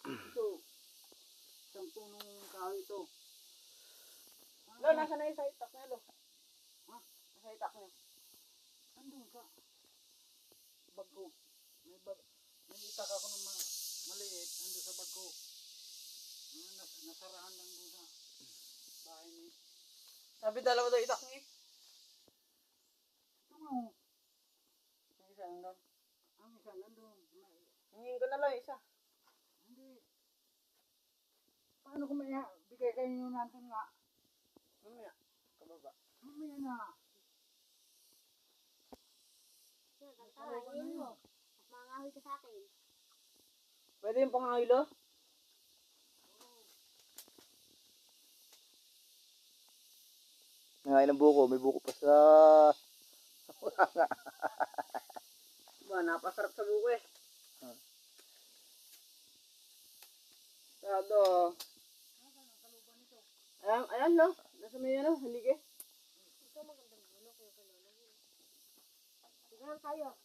Ito. Isang punong kahoy ito. Lo, nasa na yung sa itak niya, Lo? Ha? Nasa itak niya. Andun sa bag ko. May itak ako ng maliit. Andun sa bag ko. Nasarahan lang doon sa bahay ni. Sabi dalawa daw itak niya. Ito nga oh. Yung isa nandun. Ang isa nandun. Hingin ko na lang isa. Hindi. Paano kung may bigay kayo nyo nandun nga? Mamaya. Kababa. Mamaya na. Tatawain mo. Mangahoy ka sa akin. Pwede yung pangahoy, Lo? Nangain ng buko. May buko pa sa... Wala nga. Ba, napasarap sa buko eh. Sado. Ayan, Lo. Nasa may ano, haligi. Ito magandang gulo kayo kay Lolo. Tignan tayo.